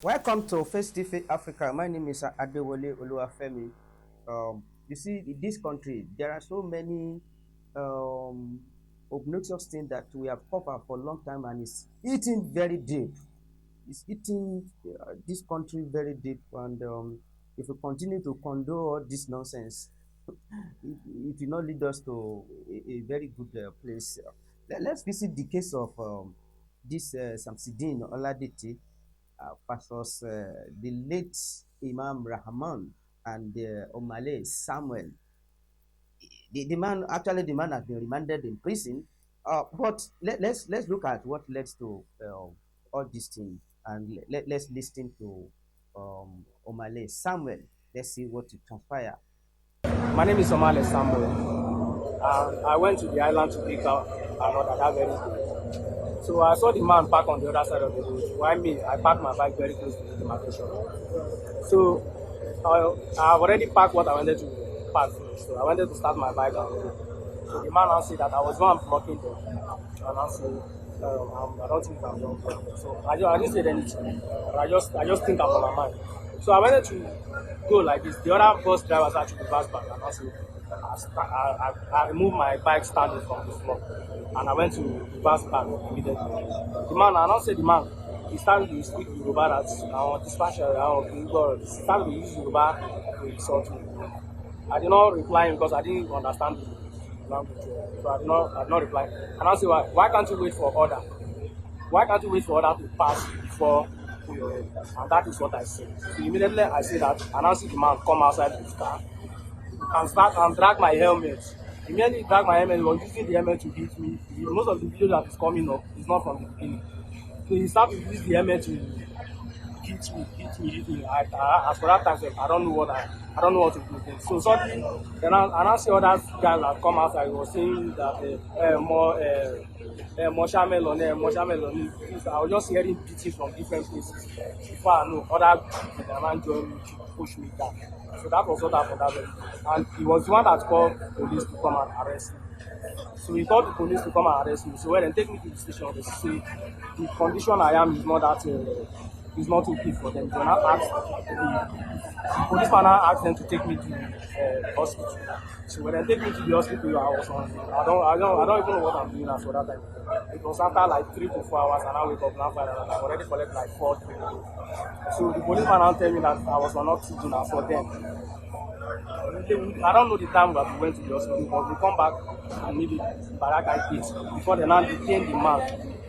Welcome to Facetv Africa. My name is Adewale Oluwafemi. You see, in this country, there are so many um, obnoxious things that we have covered for a long time, and it's eating very deep. It's eating this country very deep, and if we continue to condone all this nonsense, it will not lead us to a very good place. Let's visit the case of this Samsidin Oladiti versus the late Imam Rahman and Omale Samuel. The man has been remanded in prison. But let's look at what led to all these things, and let's listen to Omale Samuel. Let's see what it transpire. My name is Omale Samuel. I went to the island to pick out another that very day. So I saw the man park on the other side of the road. While me, I parked my bike very close to the demarcation. So I've already packed what I wanted to pack. So I wanted to start my bike and go. So the man now said that I was one blocking them. And I said, I don't think I'm wrong. So I didn't say anything. I just think I'm on my mind. So I wanted to go like this. The other bus drivers actually reversed back and I said, I removed my bike standing from the floor and I went to reverse back immediately. The man, I now said the man, he started to speak Yoruba that dispatcher, he started to use Yoruba to insult me. I did not reply because I didn't understand the language. So I did not reply. And I said, why can't you wait for order? Why can't you wait for order to pass before you? And that is what I said. So immediately I say that, and I see the man come outside his car and start and drag my helmet. Immediately drag my helmet, he was using the helmet to hit me. Most of the video that is coming up is not from the beginning. So he started to use the helmet to hit me. As for that time, I don't know I don't know what to do. Then. So suddenly, then I see other guys that come outside. He was saying that more more Shamelon. I was just hearing beatings from different places. Before I know, other people around joined me to push me down. So that was what happened that day. And he was the one that called police to come and arrest me. So he called the police to come and arrest me. So when they take me to the station, they say the condition I am is not that is not okay for them. They now ask the policeman now asked them to take me to hospital. So when they take me to the hospital, I was on. I don't even know what I'm doing as for that time. It was after like 3 to 4 hours, and I wake up now and I already collect like 4 3. So the policeman now tell me that I was on oxygen as for them. I don't know the time that we went to the hospital, but we come back and maybe by that kind of before they now detain the man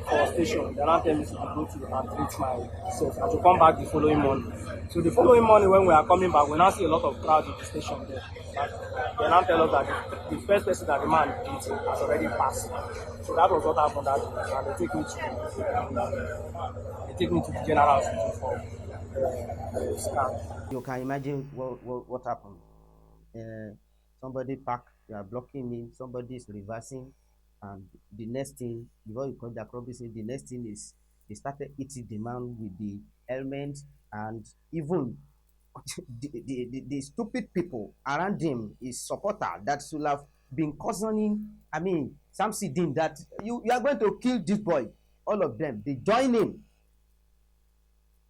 for station. They now tell me to go to and treat myself and to come back the following morning. So the following morning when we are coming back, we now see a lot of crowds in the station there. Like, they now tell us that the first person that the man beat has already passed. So that was what happened that day. And they take me to the general hospital for scan. You can imagine what happened. uh, Somebody park, you are blocking me, somebody is reversing, and the next thing, before you come that probably say the next thing is they started eating the man with the helmet, and even the stupid people around him, his supporter that should have been cautioning, I mean, Samsidin, that you are going to kill this boy. All of them, they join him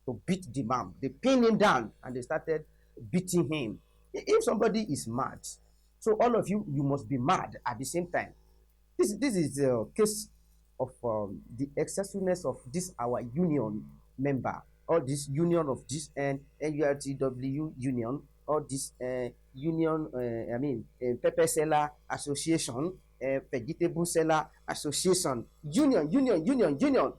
to beat the man. They pin him down and they started beating him. If somebody is mad, so all of you, you must be mad at the same time. This is the case of the excessiveness of this our union member, or this union of this NURTW union, or this union, pepper seller association, vegetable seller association, union,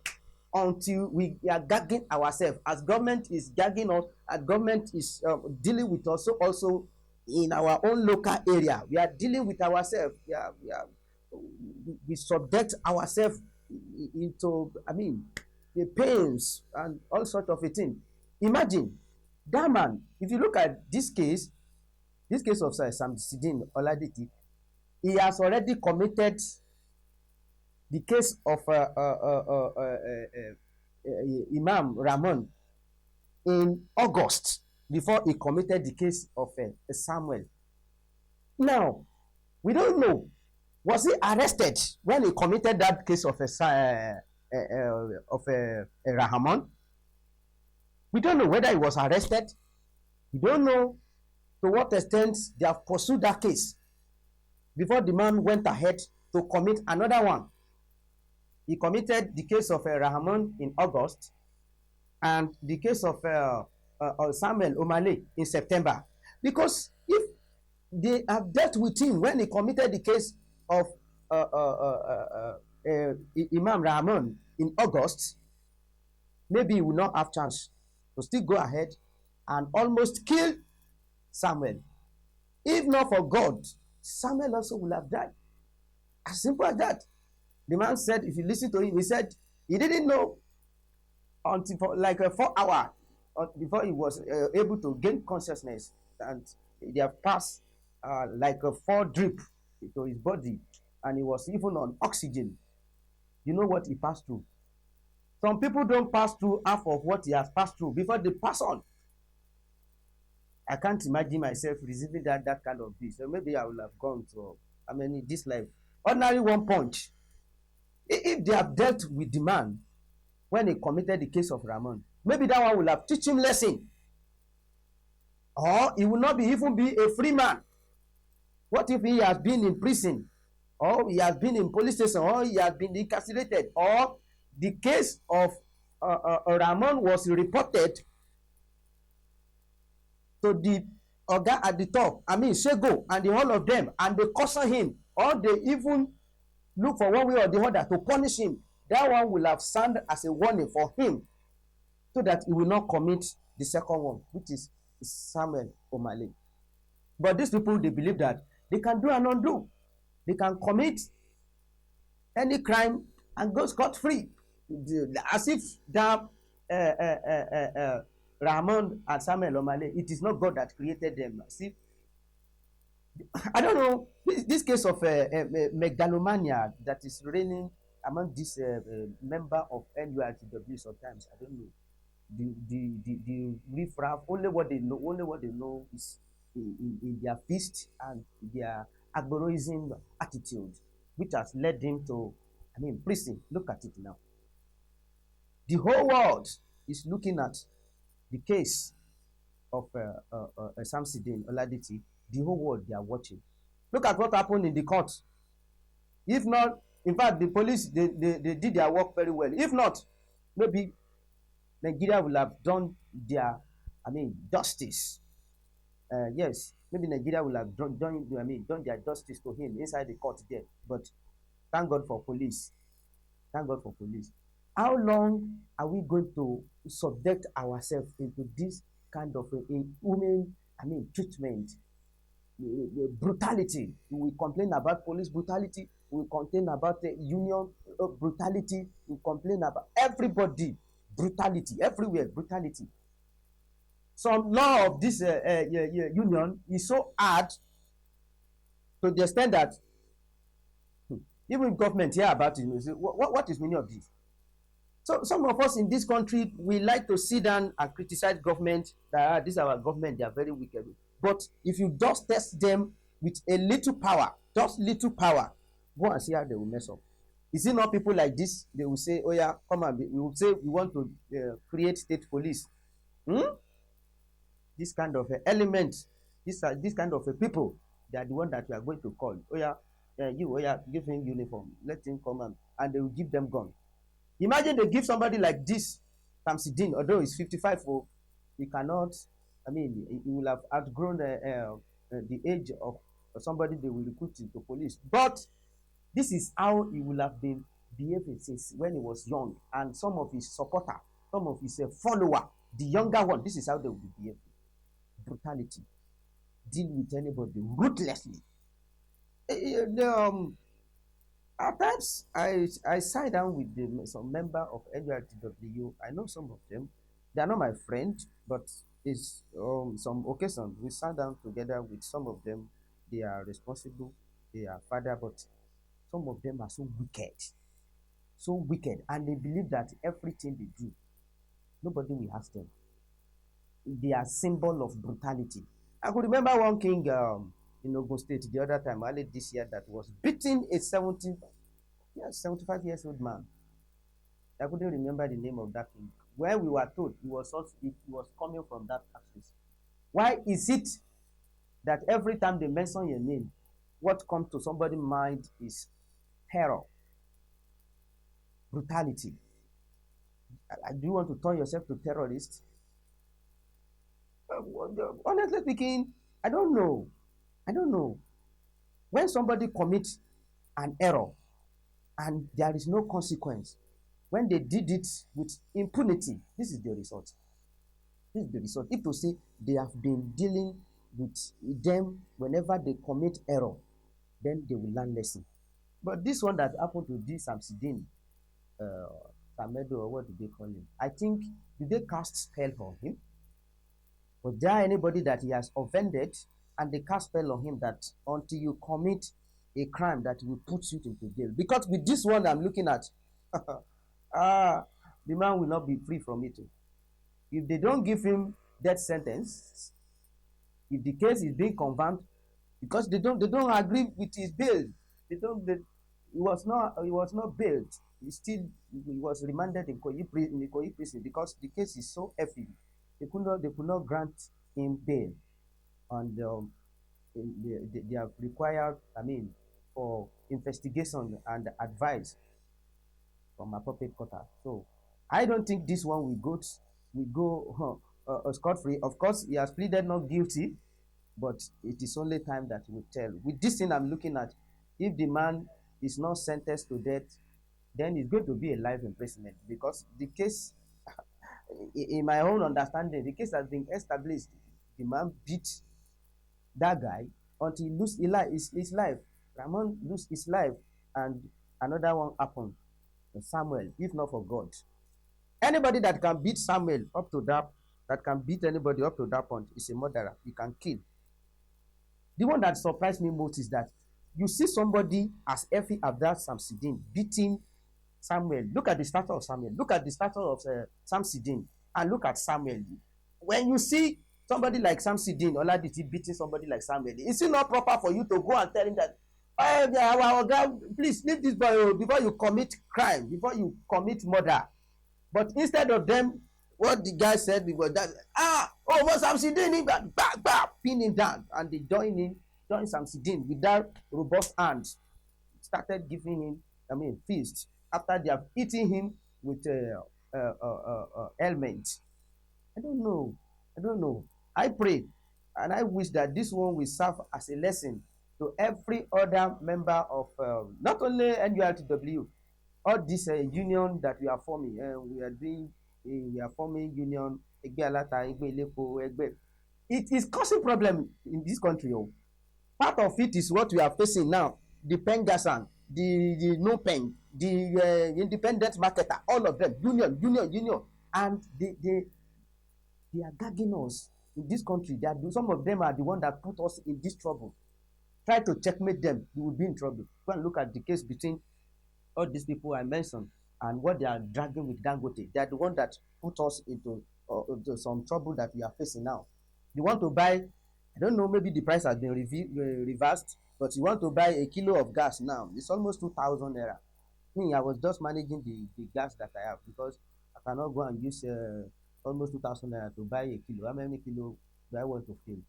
until we are gagging ourselves, as government is gagging us, as government is dealing with us. So also in our own local area, we are dealing with ourselves. We subject ourselves into, I mean, the pains and all sorts of a thing. Imagine that man. If you look at this case of Samsidin Oladiti, he has already committed the case of Imam Rahman in August, before he committed the case of Samuel. Now, we don't know, was he arrested when he committed that case of Rahman? We don't know whether he was arrested. We don't know to what extent they have pursued that case before the man went ahead to commit another one. He committed the case of Rahman in August and the case of Samuel Omale in September. Because if they have dealt with him when he committed the case of Imam Rahman in August, maybe he will not have chance to still go ahead and almost kill Samuel. If not for God, Samuel also would have died. As simple as that. The man said, if you listen to him, he said he didn't know until for like a 4 hour before he was able to gain consciousness, and they have passed like a 4 drip into his body, and he was even on oxygen. You know what he passed through? Some people don't pass through half of what he has passed through before they pass on. I can't imagine myself receiving that kind of this. So maybe I will have gone to, this life. Ordinary one punch. If they have dealt with the man when he committed the case of Rahman, maybe that one will have teach him lesson. Or he will not even be a free man. What if he has been in prison, or he has been in police station, or he has been incarcerated, or the case of Rahman was reported to the Oga at the top, Shego, and the whole of them, and they caution him, or they even look for one way or the other to punish him. That one will have served as a warning for him so that he will not commit the second one, which is Samuel Omale. But these people, they believe that they can do and undo. They can commit any crime and go scot-free. As if that Rahman and Samuel Omale, it is not God that created them. See, I don't know, this case of megalomania that is reigning among this member of Nurtw sometimes, I don't know. The riffraff, only what they know is in their feast and their agorism attitude, which has led them to, prison. Look at it now. The whole world is looking at the case of Samsidin Oladiti. The whole world, they are watching. Look at what happened in the court. If not, in fact, the police, they did their work very well. If not, maybe Nigeria will have done their, justice. Yes, maybe Nigeria will have done their justice to him inside the court there. But thank God for police. Thank God for police. How long are we going to subject ourselves into this kind of inhuman, treatment, brutality? We complain about police brutality. We complain about the union brutality. We complain about everybody brutality, everywhere brutality. Some law of this union is so hard to the extent that even government hear about it, you say, what is meaning of this? So some of us in this country, we like to sit down and criticize government, that this is our government, they are very wicked. But if you just test them with a little power, just little power, go and see how they will mess up. Is it not people like this? They will say, oh yeah, come on, we will say we want to create state police. This kind of element, this kind of people, they are the one that we are going to call. Oh yeah, give him uniform, let him come and they will give them gun. Imagine they give somebody like this, Samsidin, although he's 55, he cannot, he will have outgrown the age of somebody they will recruit into police. But this is how he will have been behaving since when he was young. And some of his supporter, some of his follower, the younger one, this is how they will be behaving. Brutality. Deal with anybody ruthlessly. At times, I sat down with some member of Nurtw. I know some of them. They are not my friend, but it's some occasion we sat down together with some of them. They are responsible. They are father, but some of them are so wicked, and they believe that everything they do, nobody will ask them. They are symbol of brutality. I could remember one king in Ogun State the other time, early this year, that was beating a 75 years old man. I couldn't remember the name of that king. when we were told it was coming from that axis. Why is it that every time they mention your name, what comes to somebody's mind is terror, brutality? Do you want to turn yourself to terrorist? Honestly speaking, I don't know. I don't know. When somebody commits an error and there is no consequence, when they did it with impunity, this is the result. This is the result. If to say they have been dealing with them whenever they commit error, then they will learn lesson. But this one that happened to this Samsidin, Samedo, or what do they call him? I think, did they cast spell on him? Was there anybody that he has offended and they cast spell on him that until you commit a crime that will put you into jail? Because with this one I'm looking at, the man will not be free from it. If they don't give him death sentence, if the case is being confirmed, because they don't agree with his bail, he was not bailed. He was remanded in Ikoyi prison because the case is so heavy. They could not grant him bail, and they have required, for investigation and advice from appropriate quarter. So I don't think this one will go scot free. Of course, he has pleaded not guilty, but it is only time that will tell. With this thing I'm looking at, if the man is not sentenced to death, then it's going to be a life imprisonment, because the case, in my own understanding, the case has been established. The man beat that guy until he lose his life. Ramon lose his life, and another one happened. Samuel, if not for God. Anybody that can beat Samuel up to that can beat anybody up to that point is a murderer. You can kill. The one that surprised me most is that you see somebody as heavy as that Samsidin beating Samuel. Look at the stature of Samuel. Look at the stature of Samsidin, and look at Samuel. When you see somebody like Samsidin or Laditi beating somebody like Samuel, is it not proper for you to go and tell him that, our guy, please leave this boy before you commit crime, before you commit murder? But instead of them, what the guy said was that, what's Samsidin? Pin him down, and they join Samsidin with that robust hands, started giving him, feast after they have eaten him with ailment. I don't know. I pray and I wish that this one will serve as a lesson to every other member of not only NURTW, all this union that we are forming. We are forming union. It is causing problem in this country. Part of it is what we are facing now: the Pengasan, the no pen, the independent marketer, all of them, union, and they are gagging us in this country. Some of them are the one that put us in this trouble. Try to checkmate them, you will be in trouble. Go and look at the case between all these people I mentioned and what they are dragging with Dangote. They are the one that put us into some trouble that we are facing now. You want to buy, I don't know, maybe the price has been reversed, but you want to buy a kilo of gas now, it's almost 2,000 naira. Me, I was just managing the gas that I have, because I cannot go and use almost 2,000 naira to buy a kilo. How many kilo do I want to fill?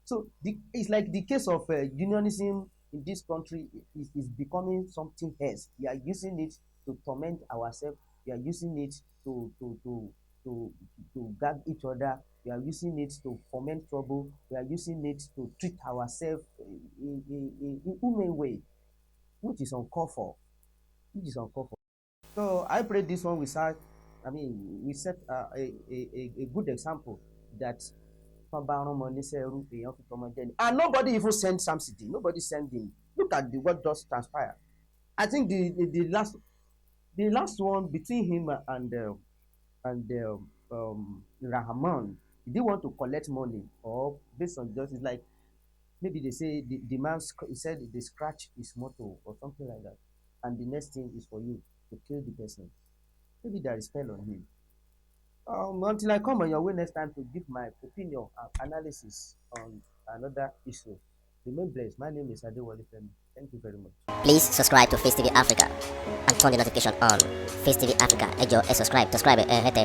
So it's like the case of unionism in this country is becoming something else. We are using it to torment ourselves. We are using it to gag each other. We are using it to foment trouble. We are using it to treat ourselves in human way, which is uncalled for. So I pray this one we set a good example that, and nobody even sent subsidy. Nobody sent him. Look at what just transpired. I think the last one between him and Rahman, they want to collect money, or based on justice, like maybe they say the man, he said they scratch his motto or something like that, and the next thing is for you to kill the person. Maybe there is spell on him. Until I come on your way next time to give my opinion and analysis on another issue. Remain blessed. My name is Adewale Femi. Thank you very much. Please subscribe to Facetv Africa and turn the notification on. Facetv Africa, ẹ jọ̀ọ́ ẹ subscribe, hete.